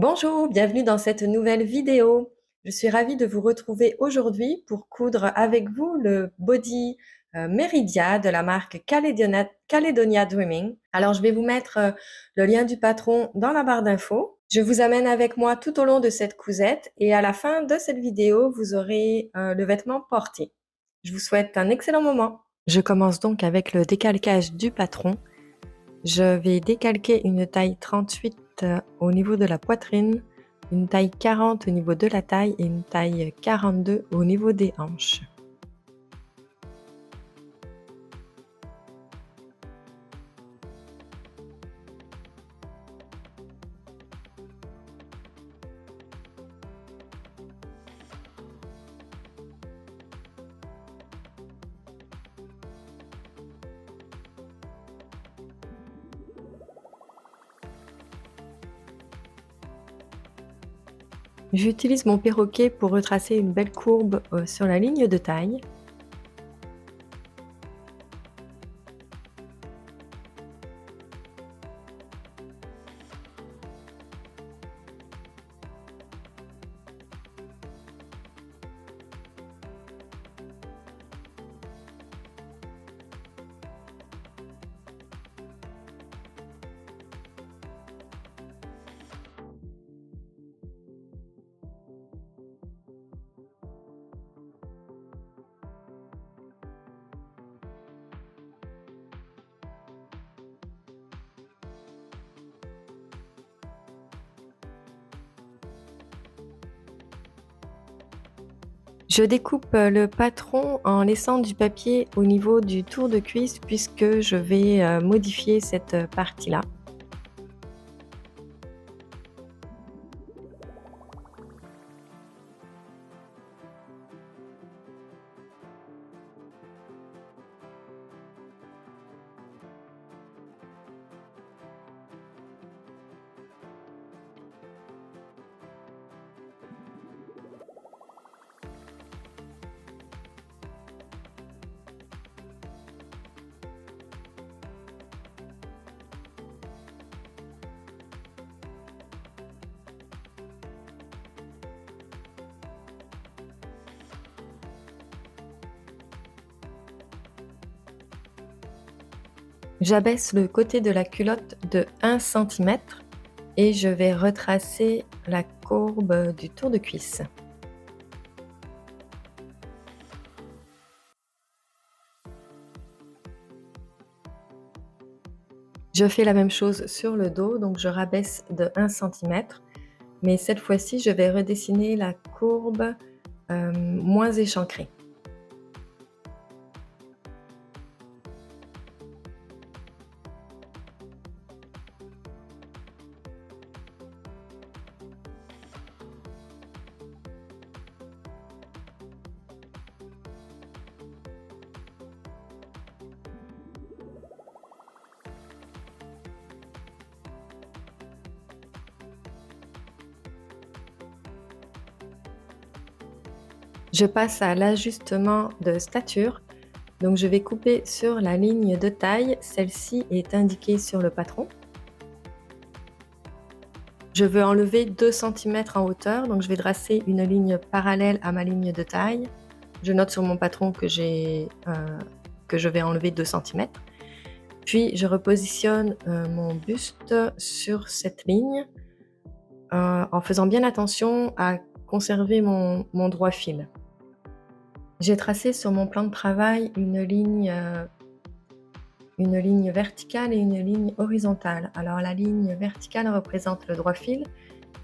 Bonjour, bienvenue dans cette nouvelle vidéo. Je suis ravie de vous retrouver aujourd'hui pour coudre avec vous le body Meridia de la marque Caledonia Dreaming. Alors, je vais vous mettre le lien du patron dans la barre d'infos. Je vous amène avec moi tout au long de cette cousette et à la fin de cette vidéo, vous aurez le vêtement porté. Je vous souhaite un excellent moment. Je commence donc avec le décalcage du patron. Je vais décalquer une taille 38 au niveau de la poitrine, une taille 40 au niveau de la taille et une taille 42 au niveau des hanches. J'utilise mon perroquet pour retracer une belle courbe sur la ligne de taille. Je découpe le patron en laissant du papier au niveau du tour de cuisse puisque je vais modifier cette partie-là. J'abaisse le côté de la culotte de 1 cm et je vais retracer la courbe du tour de cuisse. Je fais la même chose sur le dos, donc je rabaisse de 1 cm, mais cette fois-ci, je vais redessiner la courbe moins échancrée. Je passe à l'ajustement de stature, donc je vais couper sur la ligne de taille, celle-ci est indiquée sur le patron. Je veux enlever 2 cm en hauteur, donc je vais tracer une ligne parallèle à ma ligne de taille. Je note sur mon patron que je vais enlever 2 cm. Puis je repositionne mon buste sur cette ligne en faisant bien attention à conserver mon droit fil. J'ai tracé sur mon plan de travail une ligne verticale et une ligne horizontale. Alors la ligne verticale représente le droit fil,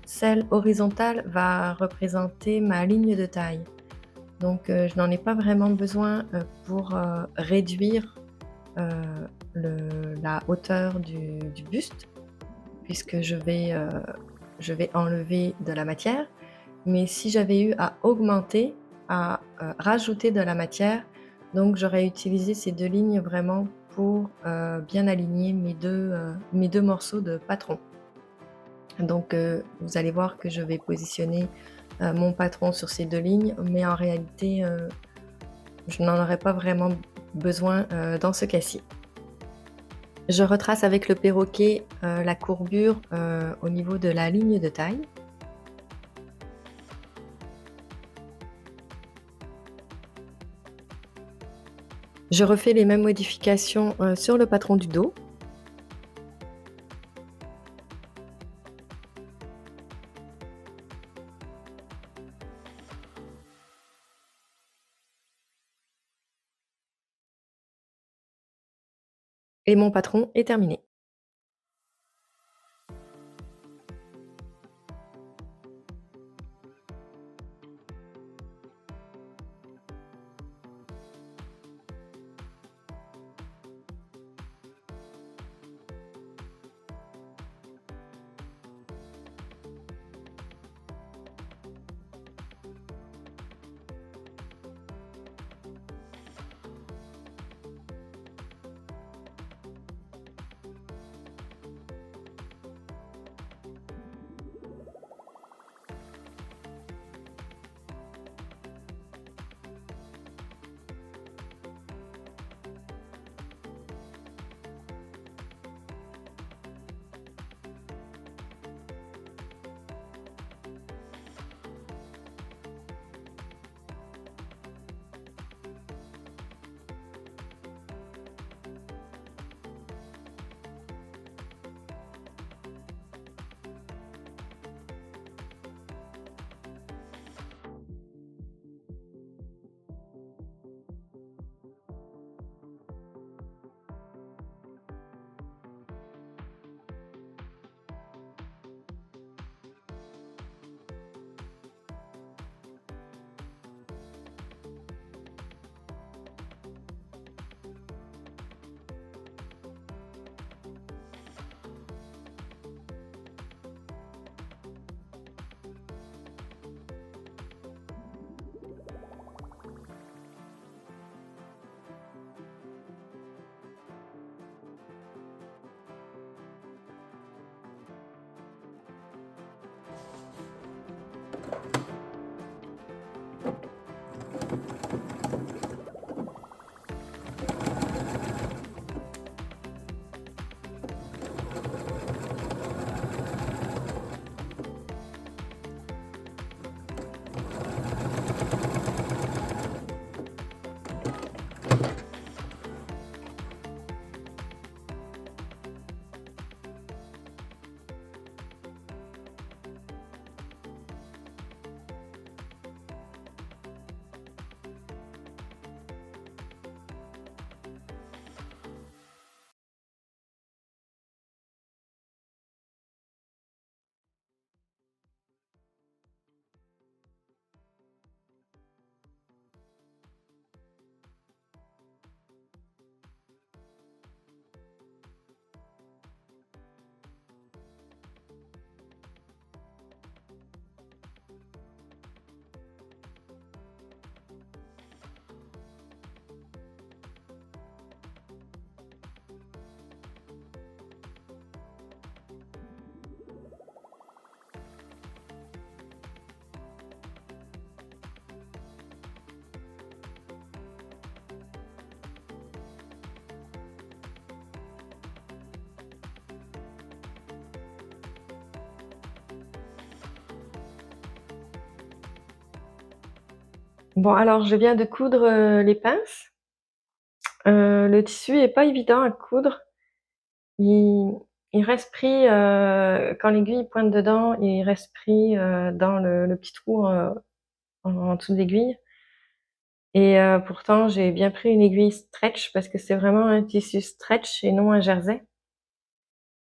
celle horizontale va représenter ma ligne de taille. Donc je n'en ai pas vraiment besoin pour réduire la hauteur du buste, puisque je vais enlever de la matière. Mais si j'avais eu à augmenter, à rajouter de la matière, donc j'aurais utilisé ces 2 lignes vraiment pour bien aligner mes deux morceaux de patron. Donc vous allez voir que je vais positionner mon patron sur ces 2 lignes, mais en réalité je n'en aurais pas vraiment besoin dans ce cas-ci. Je retrace avec le perroquet la courbure au niveau de la ligne de taille. Je refais les mêmes modifications sur le patron du dos. Et mon patron est terminé. Bon, alors je viens de coudre les pinces. Le tissu est pas évident à coudre. Il, il reste pris, quand l'aiguille pointe dedans, il reste pris dans le petit trou en dessous de l'aiguille. Et pourtant, j'ai bien pris une aiguille stretch parce que c'est vraiment un tissu stretch et non un jersey.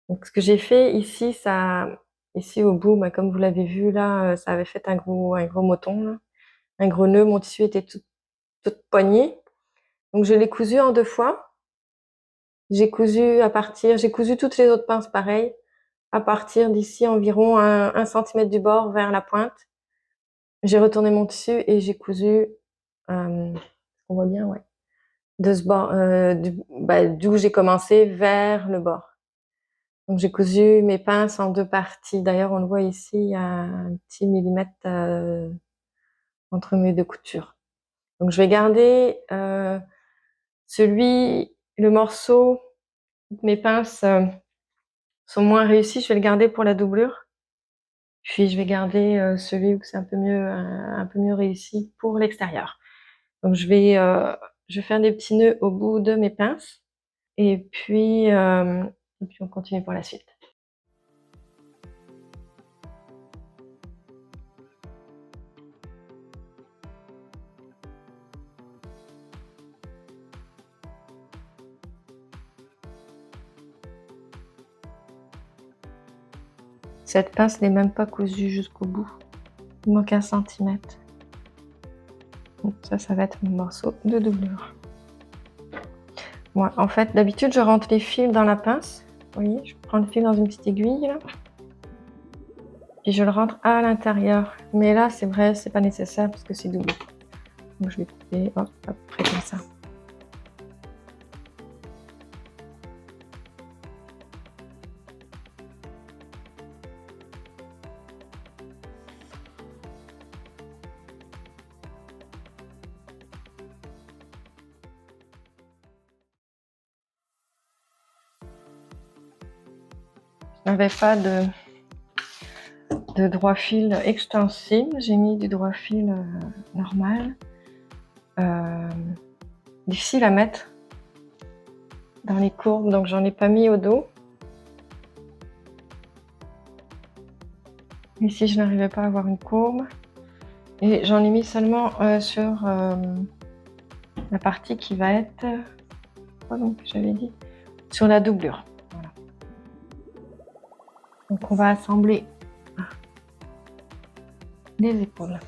Donc ce que j'ai fait ici, ici au bout, bah, comme vous l'avez vu là, ça avait fait un gros moton, là. Un gros nœud. Mon tissu était toute poignée. Donc je l'ai cousu en 2 fois. J'ai cousu toutes les autres pinces pareil, à partir d'ici environ 1 centimètre du bord vers la pointe. J'ai retourné mon tissu et j'ai cousu, on voit bien, ouais, de ce bord, d'où j'ai commencé vers le bord. Donc j'ai cousu mes pinces en 2 parties. D'ailleurs, on le voit ici, il y a un petit millimètre entre mes 2 coutures. Donc je vais garder le morceau Mes pinces sont moins réussies, je vais le garder pour la doublure. Puis je vais garder celui où c'est un peu mieux réussi pour l'extérieur. Donc je vais faire des petits nœuds au bout de mes pinces et puis on continue pour la suite. Cette pince n'est même pas cousue jusqu'au bout. Il manque 1 centimètre. Donc ça va être mon morceau de doublure. Moi, en fait, d'habitude, je rentre les fils dans la pince. Vous voyez, je prends le fil dans une petite aiguille, là. Puis je le rentre à l'intérieur. Mais là, c'est vrai, c'est pas nécessaire parce que c'est double. Donc je vais couper, hop, à peu près comme ça. Je n'avais pas de droit fil extensible, j'ai mis du droit fil normal. Difficile à mettre dans les courbes, donc j'en ai pas mis au dos. Ici, je n'arrivais pas à avoir une courbe. Et j'en ai mis seulement sur la partie qui va être, quoi donc j'avais dit, sur la doublure. Voilà. Donc on va assembler les épaules.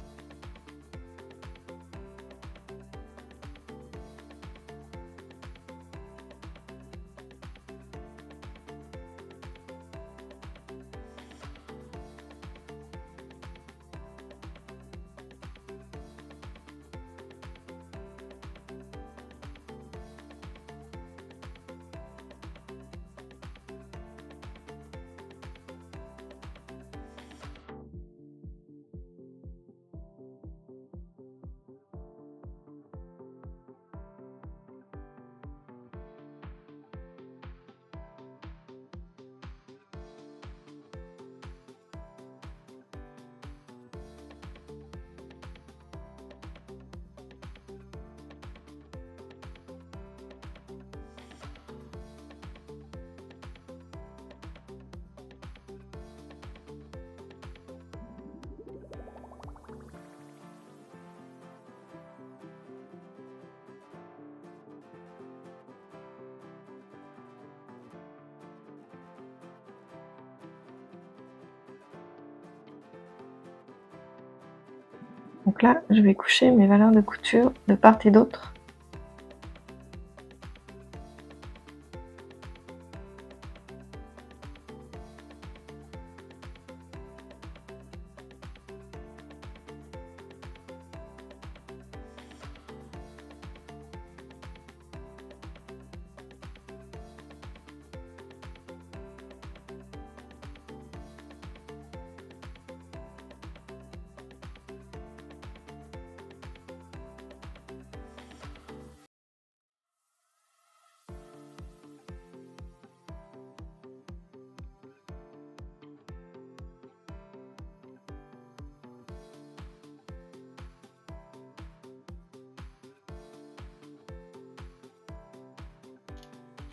Donc là, je vais coucher mes valeurs de couture de part et d'autre.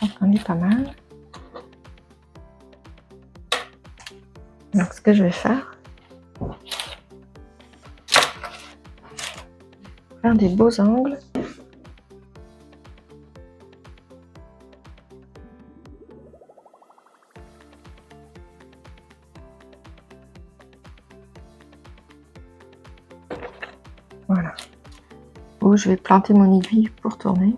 Donc on est pas mal. Donc ce que je vais faire des beaux angles. Voilà. Où je vais planter mon aiguille pour tourner.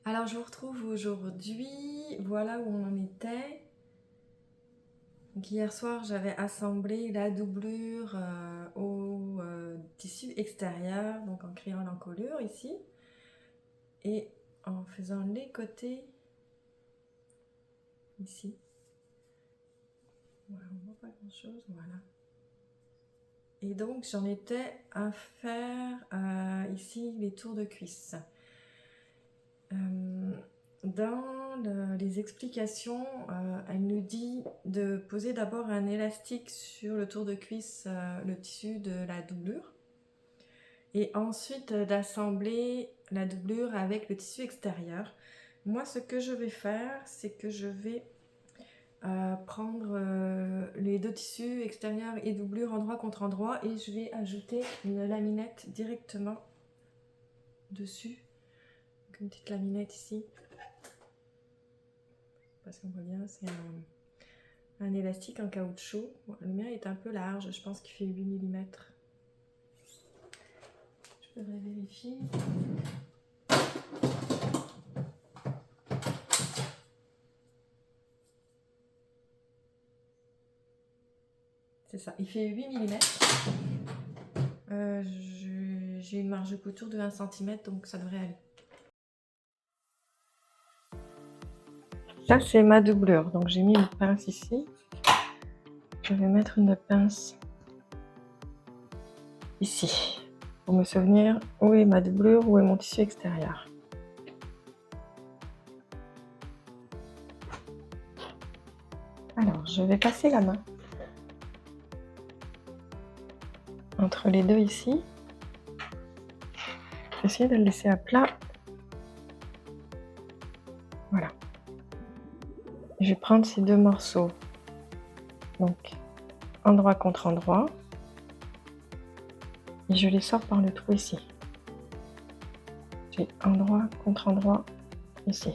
Alors, je vous retrouve aujourd'hui. Voilà où on en était. Donc, hier soir, j'avais assemblé la doublure au tissu extérieur, donc en créant l'encolure ici. Et en faisant les côtés ici. Voilà, on voit pas grand chose, voilà. Et donc j'en étais à faire ici les tours de cuisse. Dans les explications, elle nous dit de poser d'abord un élastique sur le tour de cuisse, le tissu de la doublure, et ensuite d'assembler la doublure avec le tissu extérieur. Moi, ce que je vais faire, c'est que je vais prendre les deux tissus extérieurs et doublure endroit contre endroit, et je vais ajouter une laminette directement dessus. Donc une petite laminette ici, parce qu'on voit bien, c'est un élastique en caoutchouc. Bon, le mien est un peu large, je pense qu'il fait 8 mm. Je devrais vérifier. C'est ça, il fait 8 mm. J'ai une marge de couture de 1 cm, donc ça devrait aller. Ça, c'est ma doublure, donc j'ai mis une pince ici. Je vais mettre une pince ici, pour me souvenir où est ma doublure, où est mon tissu extérieur. Alors, je vais passer la main entre les deux ici. Essayer de le laisser à plat. Voilà. Je vais prendre ces deux morceaux, donc endroit contre endroit, et je les sors par le trou ici. J'ai endroit contre endroit ici.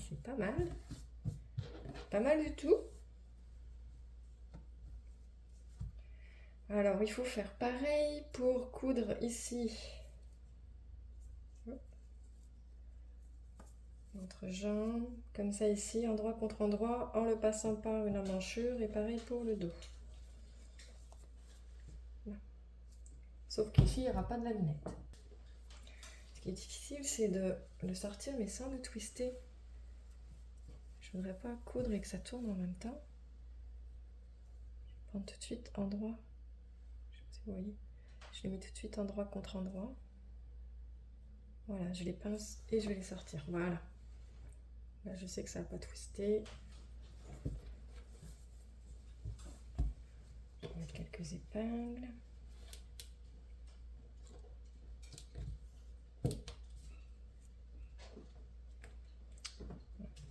c'est pas mal. Pas mal du tout. Alors, il faut faire pareil pour coudre ici. Entre jambes, comme ça ici, endroit contre endroit, en le passant par une emmanchure, et pareil pour le dos. Voilà. Sauf qu'ici, il n'y aura pas de laminette. Ce qui est difficile, c'est de le sortir, mais sans le twister. Je ne voudrais pas coudre et que ça tourne en même temps. Je vais prendre tout de suite endroit. Je sais pas si vous voyez. Je les mets tout de suite endroit contre endroit. Voilà, je les pince et je vais les sortir. Voilà. Là, je sais que ça va pas twister. Je vais mettre quelques épingles.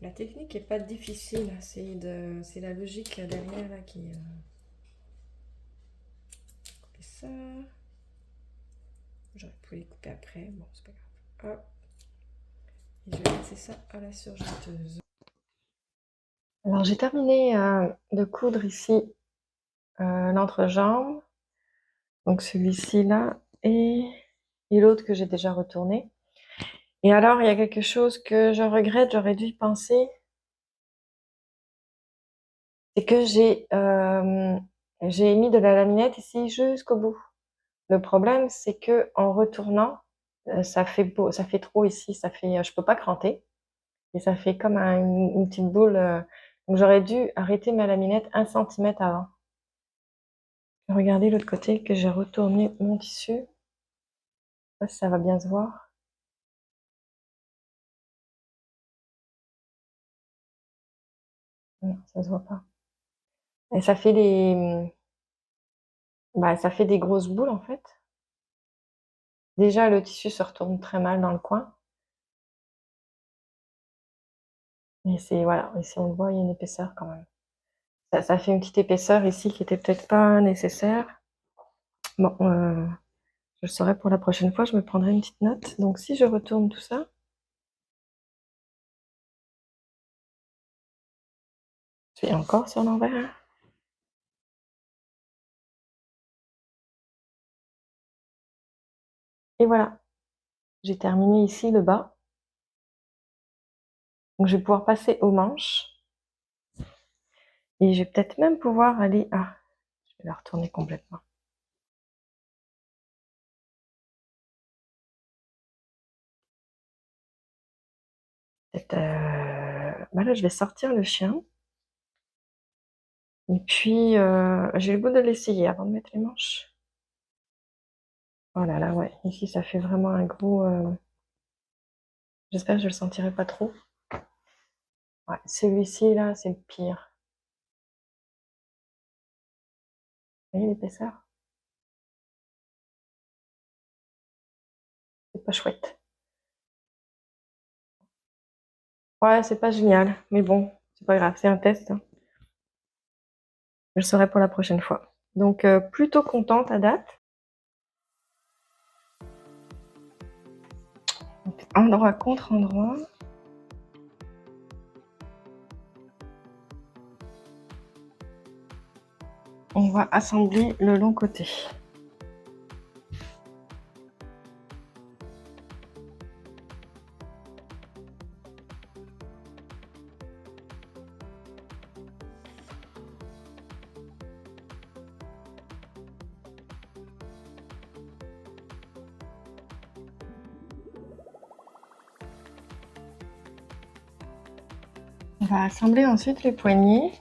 La technique n'est pas difficile, c'est la logique derrière là qui couper ça. J'aurais pu les couper après, bon c'est pas grave. Hop. Et je vais passer ça à la surjeteuse. Alors j'ai terminé de coudre ici l'entrejambe, donc celui-ci là et l'autre que j'ai déjà retourné. Et alors il y a quelque chose que je regrette, j'aurais dû y penser, c'est que j'ai mis de la laminette ici jusqu'au bout. Le problème, c'est que en retournant, ça fait beau, ça fait trop ici, je peux pas cranter et ça fait comme une petite boule. Donc j'aurais dû arrêter ma laminette 1 centimètre avant. Regardez l'autre côté que j'ai retourné mon tissu. Je sais pas si ça va bien se voir. Non, ça se voit pas. Et ça fait des grosses boules en fait. Déjà, le tissu se retourne très mal dans le coin. Et voilà, ici on le voit, il y a une épaisseur quand même. Ça fait une petite épaisseur ici qui était peut-être pas nécessaire. Bon, je le saurai pour la prochaine fois, je me prendrai une petite note. Donc si je retourne tout ça, je suis encore sur l'envers. Et voilà, j'ai terminé ici le bas. Donc je vais pouvoir passer aux manches. Et je vais peut-être même pouvoir aller... Ah, je vais la retourner complètement. Là, je vais sortir le chien. Et puis, j'ai le goût de l'essayer avant de mettre les manches. Oh là là, ouais. Ici, ça fait vraiment un gros... J'espère que je le sentirai pas trop. Ouais, celui-ci, là, c'est le pire. Vous voyez l'épaisseur? C'est pas chouette. Ouais, c'est pas génial. Mais bon, c'est pas grave, c'est un test, hein. Je le saurai pour la prochaine fois. Donc, plutôt contente à date. Donc, endroit contre endroit. On va assembler le long côté. On va assembler ensuite les poignets.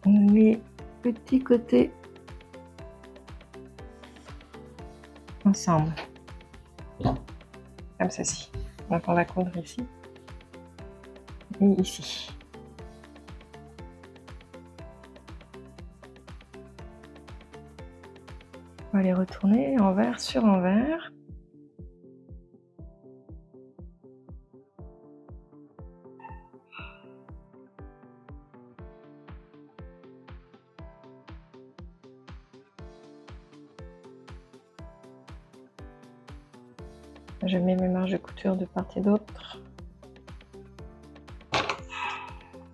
On met petit côté ensemble, comme ceci. Donc on va coudre ici et ici. On va les retourner envers sur envers. Je mets mes marges de couture de part et d'autre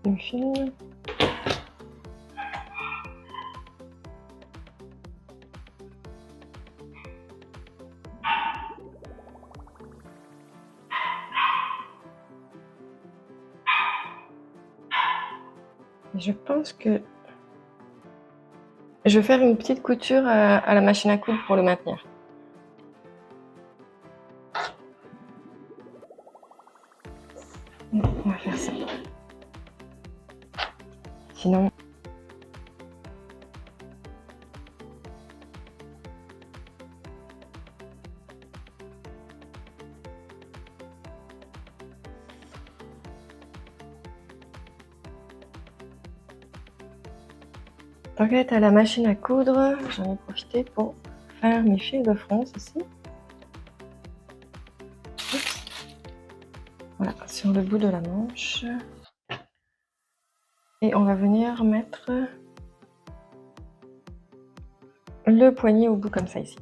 du fil. Je pense que je vais faire une petite couture à la machine à coudre pour le maintenir. On va faire ça. Sinon, tant qu'elle est à la machine à coudre, j'en ai profité pour faire mes fils de fronce ici. Oups. Voilà, sur le bout de la manche. Et on va venir mettre le poignet au bout comme ça ici.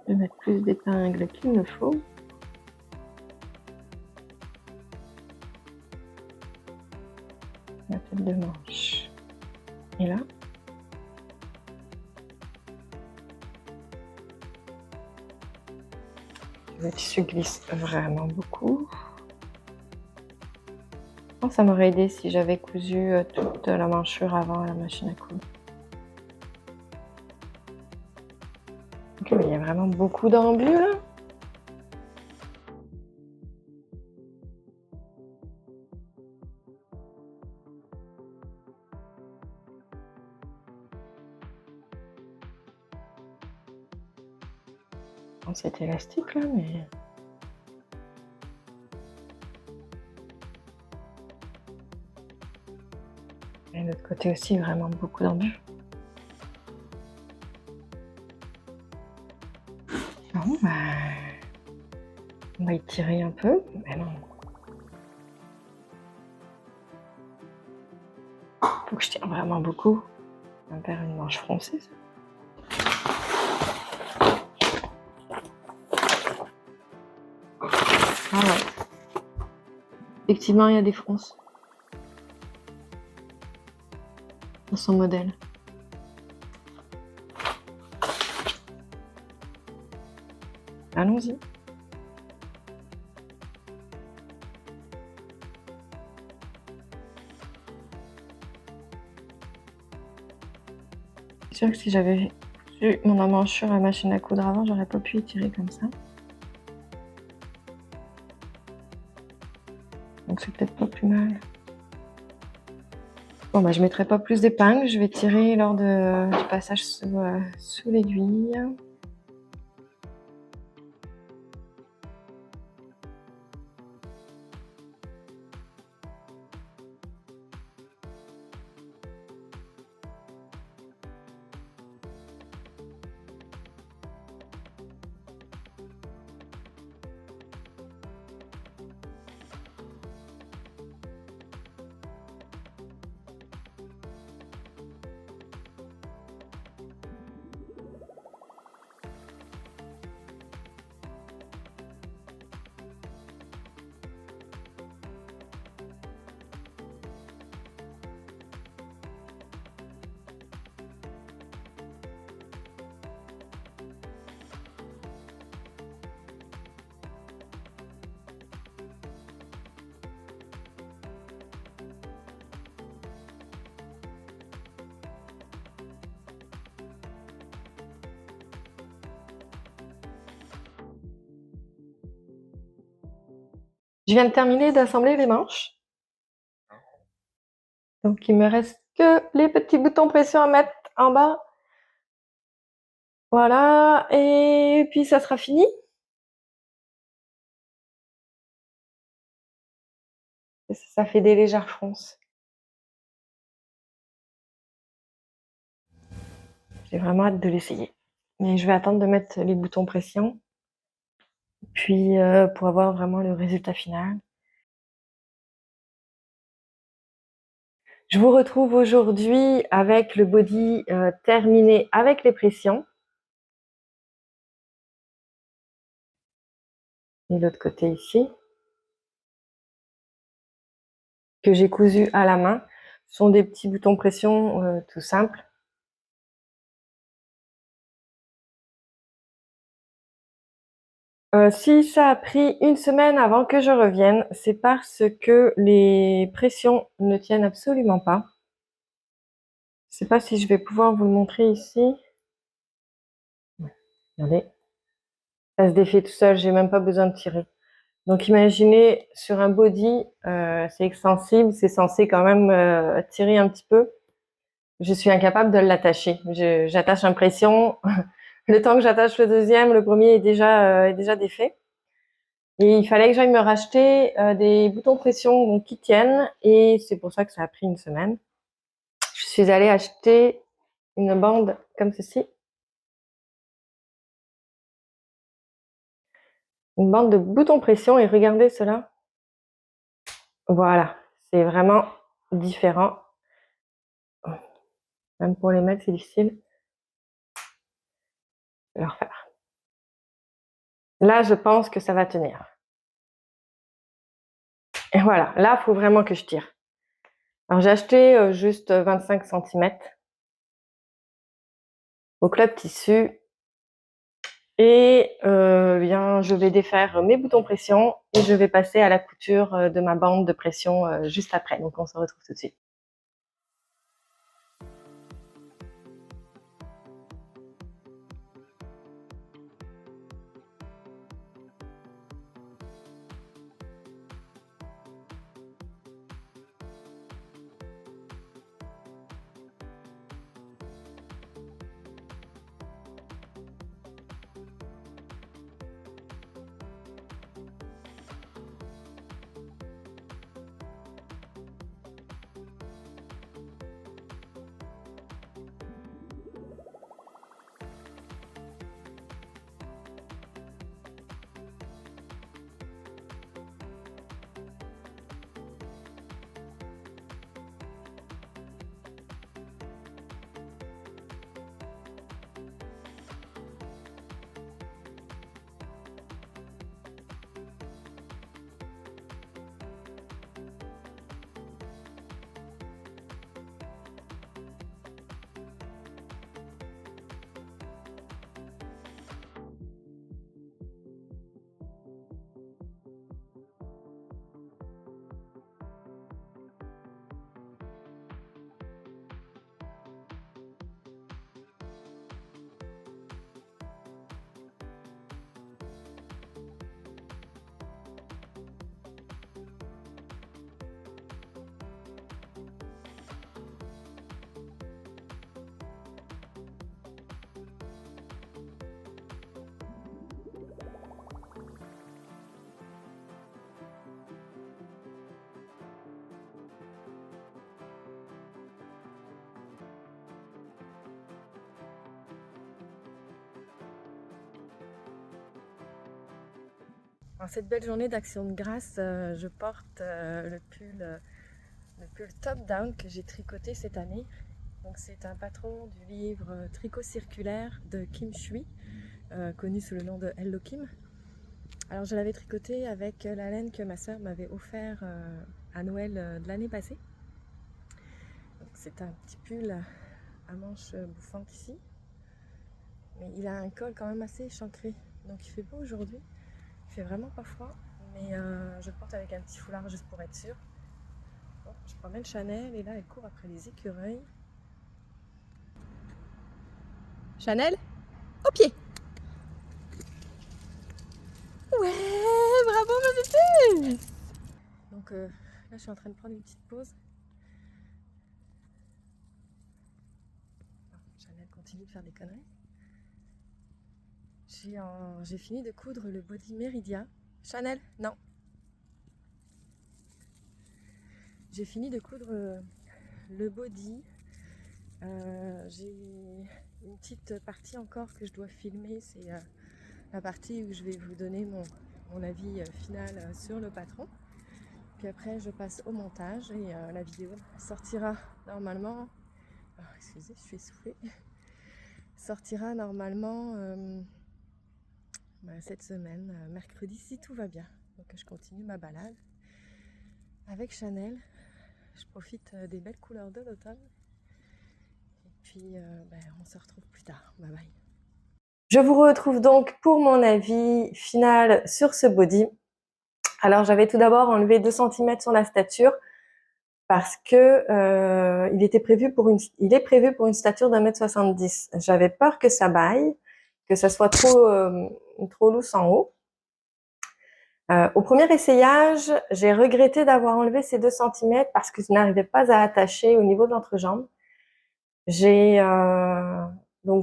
Je vais mettre plus d'épingles qu'il ne faut. La tête de manche. Et là, le tissu glisse vraiment beaucoup. Je pense que ça m'aurait aidé si j'avais cousu toute la manchure avant à la machine à coudre. Ok, mais il y a vraiment beaucoup d'embus là. Bon, c'est élastique là, mais... Et de l'autre côté aussi, vraiment beaucoup d'embus. Bon, bah, on va étirer un peu. Mais non. Faut que je tire vraiment beaucoup. On va faire une manche froncée, ça. Ah ouais. Effectivement, il y a des fronces dans son modèle. Allons-y. C'est sûr que si j'avais eu mon emmanchure à la machine à coudre avant, j'aurais pas pu étirer comme ça. Donc c'est peut-être pas plus mal. Bon bah je mettrai pas plus d'épingles, je vais tirer lors du passage sous l'aiguille. Je viens de terminer d'assembler les manches. Donc il me reste que les petits boutons pression à mettre en bas. Voilà, et puis ça sera fini. Ça fait des légères fronces. J'ai vraiment hâte de l'essayer. Mais je vais attendre de mettre les boutons pression, puis pour avoir vraiment le résultat final. Je vous retrouve aujourd'hui avec le body terminé avec les pressions. Et l'autre côté ici, que j'ai cousu à la main. Ce sont des petits boutons pression tout simples. Si ça a pris une semaine avant que je revienne, c'est parce que les pressions ne tiennent absolument pas. Je sais pas si je vais pouvoir vous le montrer ici. Regardez, ça se défait tout seul, j'ai même pas besoin de tirer. Donc imaginez sur un body, c'est extensible, c'est censé quand même tirer un petit peu. Je suis incapable de l'attacher. J'attache un pression. Le temps que j'attache le deuxième, le premier est déjà défait. Et il fallait que j'aille me racheter des boutons pression donc, qui tiennent. Et c'est pour ça que ça a pris une semaine. Je suis allée acheter une bande comme ceci. Une bande de boutons pression. Et regardez cela. Voilà. C'est vraiment différent. Même pour les mettre, c'est difficile. Je vais le refaire. Là, je pense que ça va tenir. Et voilà. Là, il faut vraiment que je tire. Alors, j'ai acheté juste 25 cm au Club Tissu. Et bien, je vais défaire mes boutons pression et je vais passer à la couture de ma bande de pression juste après. Donc, on se retrouve tout de suite. En cette belle journée d'Action de grâce, je porte le pull Top Down que j'ai tricoté cette année. Donc c'est un patron du livre Tricot circulaire de Kim Shui, connu sous le nom de Hello Kim. Alors je l'avais tricoté avec la laine que ma sœur m'avait offert à Noël de l'année passée. C'est un petit pull à manches bouffantes ici, mais il a un col quand même assez échancré, donc il fait beau aujourd'hui. Il fait vraiment pas froid, mais je le porte avec un petit foulard juste pour être sûre. Bon, je promène Chanel et là elle court après les écureuils. Chanel, au pied. Ouais, bravo ma bébé. Donc là je suis en train de prendre une petite pause. Chanel continue de faire des conneries. J'ai fini de coudre le body Meridia. Chanel, non. J'ai fini de coudre le body. J'ai une petite partie encore que je dois filmer. C'est la partie où je vais vous donner mon avis final sur le patron. Puis après, je passe au montage et la vidéo sortira normalement. Oh, excusez, je suis essoufflée. Sortira normalement cette semaine, mercredi, si tout va bien. Donc je continue ma balade avec Chanel. Je profite des belles couleurs de l'automne. Et puis on se retrouve plus tard. Bye bye. Je vous retrouve donc pour mon avis final sur ce body. Alors j'avais tout d'abord enlevé 2 cm sur la stature parce que il est prévu pour une stature d'1,70 m. J'avais peur que ça baille, que ça soit trop loose en haut. Au premier essayage, j'ai regretté d'avoir enlevé ces 2 cm parce que je n'arrivais pas à attacher au niveau de l'entrejambe. Comme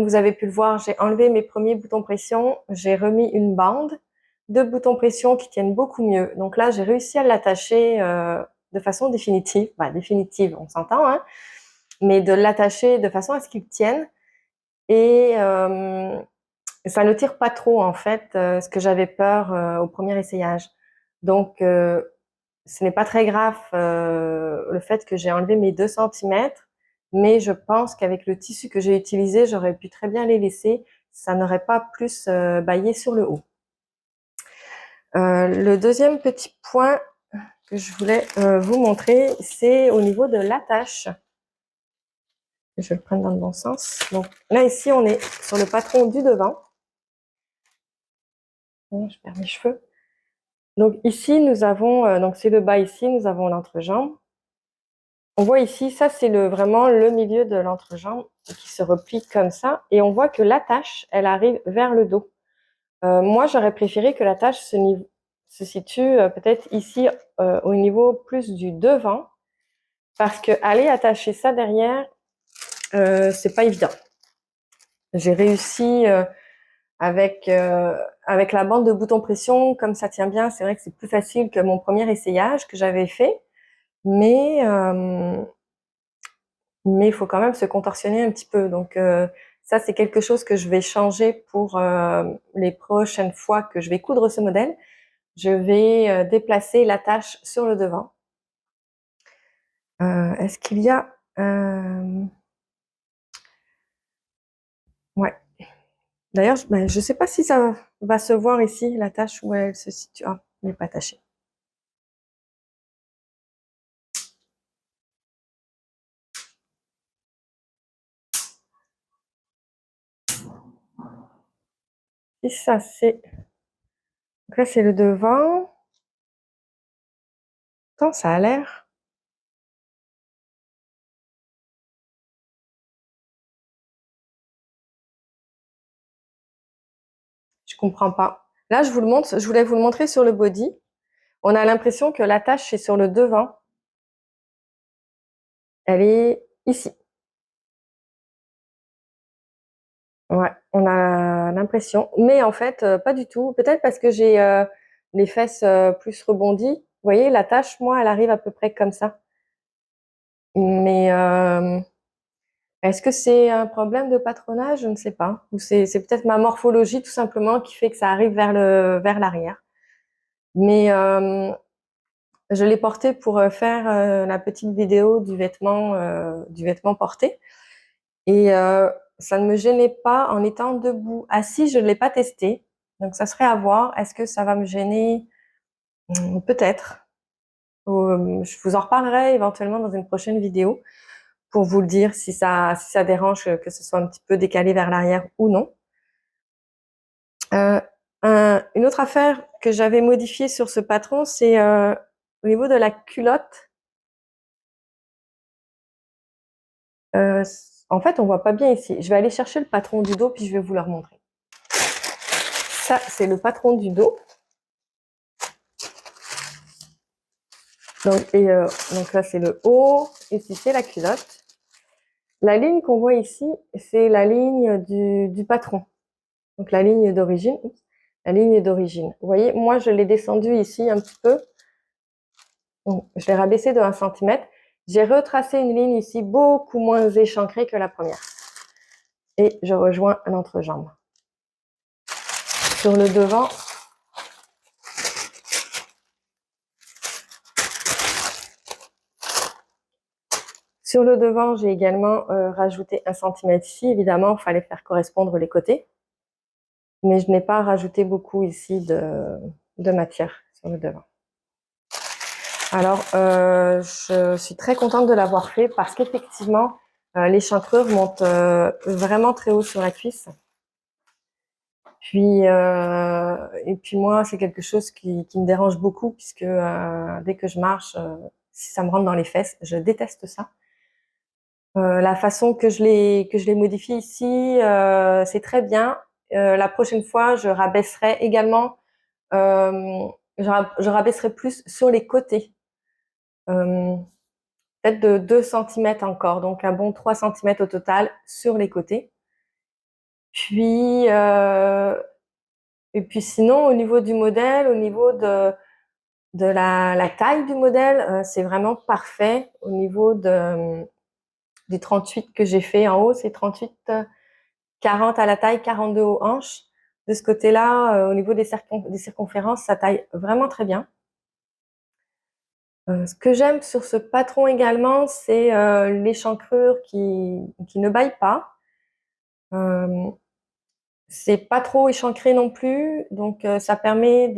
vous avez pu le voir, j'ai enlevé mes premiers boutons pression, j'ai remis une bande de boutons pression qui tiennent beaucoup mieux. Donc là, j'ai réussi à l'attacher de façon définitive. Définitive, on s'entend, hein, mais de l'attacher de façon à ce qu'il tienne. Et ça ne tire pas trop, en fait, ce que j'avais peur au premier essayage. Donc, ce n'est pas très grave le fait que j'ai enlevé mes 2 cm, mais je pense qu'avec le tissu que j'ai utilisé, j'aurais pu très bien les laisser. Ça n'aurait pas plus baillé sur le haut. Le deuxième petit point que je voulais vous montrer, c'est au niveau de l'attache. Je vais le prendre dans le bon sens. Donc là, ici, on est sur le patron du devant. Je perds mes cheveux. Donc ici, nous avons, donc c'est le bas ici, nous avons l'entrejambe. On voit ici, ça c'est vraiment le milieu de l'entrejambe qui se replie comme ça. Et on voit que l'attache, elle arrive vers le dos. Moi, j'aurais préféré que l'attache se situe peut-être ici au niveau plus du devant. Parce que aller attacher ça derrière, c'est pas évident. J'ai réussi avec la bande de boutons pression, comme ça tient bien, c'est vrai que c'est plus facile que mon premier essayage que j'avais fait. Mais il faut quand même se contorsionner un petit peu. Donc ça, c'est quelque chose que je vais changer pour les prochaines fois que je vais coudre ce modèle. Je vais déplacer l'attache sur le devant. Est-ce qu'il y a... Ouais. D'ailleurs, je ne sais pas si ça va se voir ici, l'attache où elle se situe. Ah, elle n'est pas attachée. Et ça, c'est... Donc là, c'est le devant. Attends, ça a l'air... Je comprends pas. Là, je vous le montre. Je voulais vous le montrer sur le body. On a l'impression que l'attache est sur le devant. Elle est ici. Ouais, on a l'impression. Mais en fait, pas du tout. Peut-être parce que j'ai les fesses plus rebondies. Vous voyez, l'attache, moi, elle arrive à peu près comme ça. Mais Est-ce que c'est un problème de patronage? Je ne sais pas. Ou c'est peut-être ma morphologie tout simplement qui fait que ça arrive vers l'arrière. Mais je l'ai porté pour faire la petite vidéo du vêtement porté. Et ça ne me gênait pas en étant debout. Assis, je ne l'ai pas testé. Donc ça serait à voir. Est-ce que ça va me gêner? Peut-être. Je vous en reparlerai éventuellement dans une prochaine vidéo pour vous le dire si ça dérange que ce soit un petit peu décalé vers l'arrière ou non. Une autre affaire que j'avais modifiée sur ce patron, c'est au niveau de la culotte. En fait, on voit pas bien ici. Je vais aller chercher le patron du dos puis je vais vous le remontrer. Ça, c'est le patron du dos. Donc là, c'est le haut. Ici, c'est la culotte. La ligne qu'on voit ici, c'est la ligne du patron. Donc la ligne d'origine. La ligne d'origine. Vous voyez, moi, je l'ai descendu ici un petit peu. Donc, je l'ai rabaissé de 1 cm. J'ai retracé une ligne ici beaucoup moins échancrée que la première. Et je rejoins l'entrejambe. Sur le devant, j'ai également rajouté 1 cm ici. Évidemment, il fallait faire correspondre les côtés. Mais je n'ai pas rajouté beaucoup ici de matière sur le devant. Alors, je suis très contente de l'avoir fait parce qu'effectivement, l'échancrure monte vraiment très haut sur la cuisse. Puis, et puis moi, c'est quelque chose qui me dérange beaucoup puisque dès que je marche, si ça me rentre dans les fesses, je déteste ça. La façon que je l'ai modifié ici, c'est très bien. La prochaine fois, je rabaisserai également, je rabaisserai plus sur les côtés. Peut-être de 2 cm encore, donc un bon 3 cm au total sur les côtés. Puis, et puis sinon, au niveau du modèle, au niveau de la taille du modèle, c'est vraiment parfait. Au niveau du 38 que j'ai fait en haut, c'est 38, 40 à la taille, 42 aux hanches. De ce côté-là, au niveau des circonférences, ça taille vraiment très bien. Ce que j'aime sur ce patron également, c'est l'échancrure qui ne bâille pas. C'est pas trop échancré non plus, donc ça permet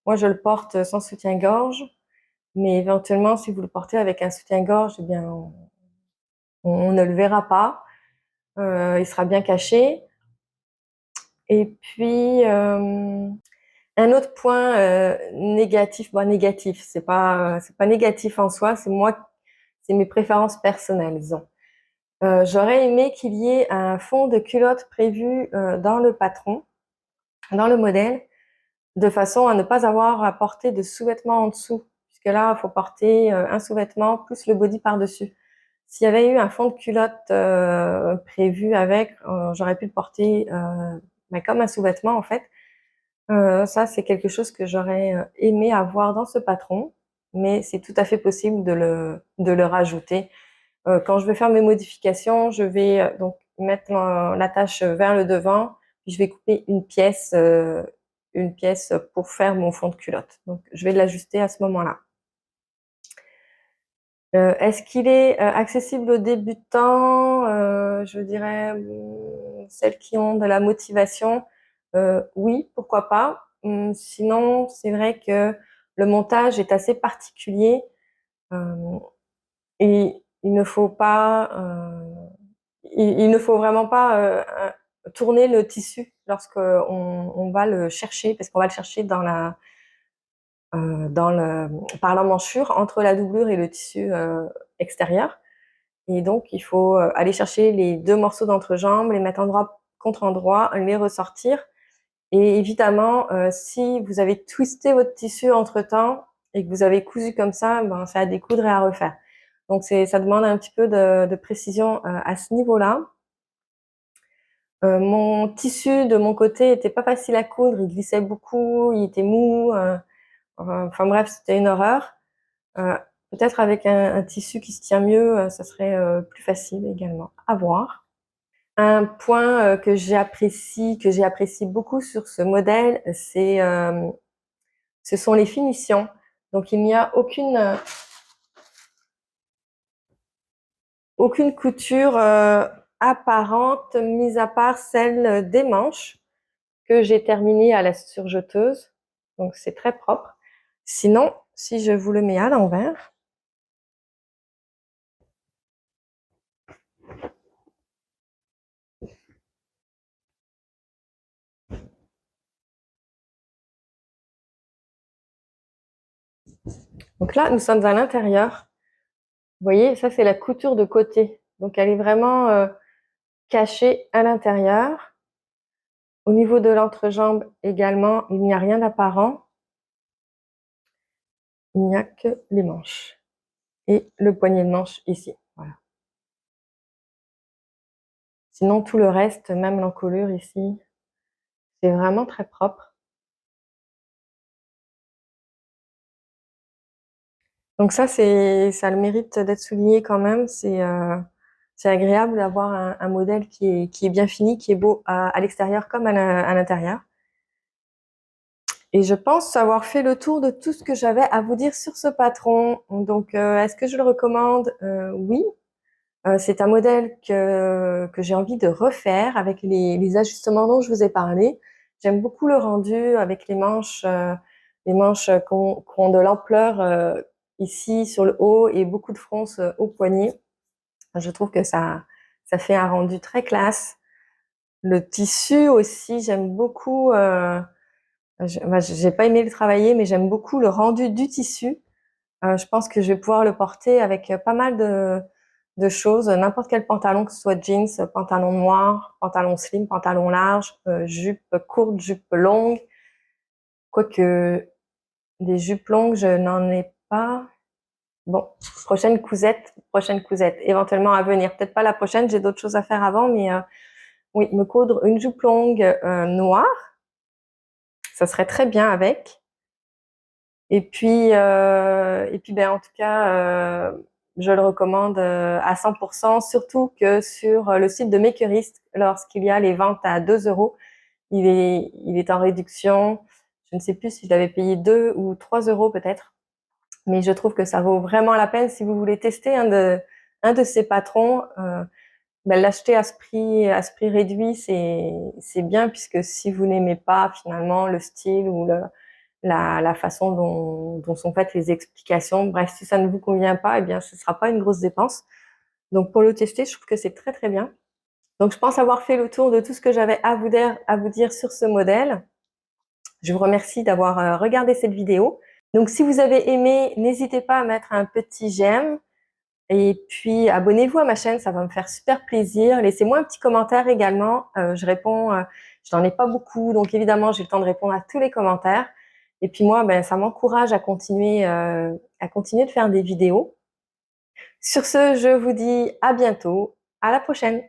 moi, je le porte sans soutien-gorge, mais éventuellement, si vous le portez avec un soutien-gorge, eh bien, on ne le verra pas. Il sera bien caché. Et puis, un autre point négatif, négatif, c'est pas négatif en soi, c'est mes préférences personnelles, disons. J'aurais aimé qu'il y ait un fond de culotte prévu dans le patron, dans le modèle, de façon à ne pas avoir à porter de sous-vêtements en dessous, puisque là, il faut porter un sous-vêtement plus le body par-dessus. S'il y avait eu un fond de culotte prévu avec, j'aurais pu le porter comme un sous-vêtement en fait. Ça, c'est quelque chose que j'aurais aimé avoir dans ce patron, mais c'est tout à fait possible de le rajouter. Quand je vais faire mes modifications, je vais donc mettre l'attache vers le devant, puis je vais couper une pièce pour faire mon fond de culotte. Donc, je vais l'ajuster à ce moment-là. Est-ce qu'il est accessible aux débutants? Je dirais celles qui ont de la motivation. Oui, pourquoi pas. Sinon, c'est vrai que le montage est assez particulier et il ne faut pas, il ne faut vraiment pas tourner le tissu lorsqu'on va le chercher, parce qu'on va le chercher par l'emmanchure entre la doublure et le tissu extérieur. Et donc, il faut aller chercher les 2 morceaux d'entrejambe, les mettre endroit contre endroit, les ressortir. Et évidemment, si vous avez twisté votre tissu entre-temps et que vous avez cousu comme ça, c'est à découdre et à refaire. Donc, ça demande un petit peu de précision à ce niveau-là. Mon tissu, de mon côté, était pas facile à coudre. Il glissait beaucoup, il était mou. Enfin bref, c'était une horreur. Peut-être avec un tissu qui se tient mieux, ça serait plus facile également. À voir. Un point que j'apprécie beaucoup sur ce modèle, ce sont les finitions. Donc il n'y a aucune couture apparente, mis à part celle des manches que j'ai terminée à la surjeteuse. Donc c'est très propre. Sinon, si je vous le mets à l'envers, donc là, nous sommes à l'intérieur. Vous voyez, ça c'est la couture de côté. Donc elle est vraiment cachée à l'intérieur. Au niveau de l'entrejambe également, il n'y a rien d'apparent. Il n'y a que les manches et le poignet de manche ici. Voilà. Sinon, tout le reste, même l'encolure ici, c'est vraiment très propre. Donc ça a le mérite d'être souligné quand même. C'est agréable d'avoir un modèle qui est bien fini, qui est beau à l'extérieur comme à l'intérieur. Et je pense avoir fait le tour de tout ce que j'avais à vous dire sur ce patron. Donc, est-ce que je le recommande? Oui. C'est un modèle que j'ai envie de refaire avec les ajustements dont je vous ai parlé. J'aime beaucoup le rendu avec les manches qui ont de l'ampleur ici sur le haut et beaucoup de fronce au poignet. Je trouve que ça fait un rendu très classe. Le tissu aussi, j'aime beaucoup. J'ai pas aimé le travailler, mais j'aime beaucoup le rendu du tissu. Je pense que je vais pouvoir le porter avec pas mal de choses, n'importe quel pantalon, que ce soit jeans, pantalon noir, pantalon slim, pantalon large, jupe courte, jupe longue. Quoique des jupes longues, je n'en ai pas. Bon, prochaine cousette, éventuellement à venir. Peut-être pas la prochaine, j'ai d'autres choses à faire avant, mais oui, me coudre une jupe longue noire, ça serait très bien avec. Et puis ben, en tout cas, je le recommande à 100%, surtout que sur le site de Makerist, lorsqu'il y a les ventes à 2 euros, il est en réduction. Je ne sais plus si je l'avais payé 2 ou 3 euros peut-être, mais je trouve que ça vaut vraiment la peine si vous voulez tester un de ces patrons. Ben, l'acheter à ce prix réduit, c'est bien, puisque si vous n'aimez pas finalement le style ou la façon dont sont faites les explications, bref, si ça ne vous convient pas, eh bien, ce ne sera pas une grosse dépense. Donc, pour le tester, je trouve que c'est très, très bien. Donc, je pense avoir fait le tour de tout ce que j'avais à vous dire sur ce modèle. Je vous remercie d'avoir regardé cette vidéo. Donc, si vous avez aimé, n'hésitez pas à mettre un petit j'aime. Et puis, abonnez-vous à ma chaîne, ça va me faire super plaisir. Laissez-moi un petit commentaire également. Je réponds, je n'en ai pas beaucoup, donc évidemment, j'ai le temps de répondre à tous les commentaires. Et puis moi, ben, ça m'encourage à continuer de faire des vidéos. Sur ce, je vous dis à bientôt, à la prochaine.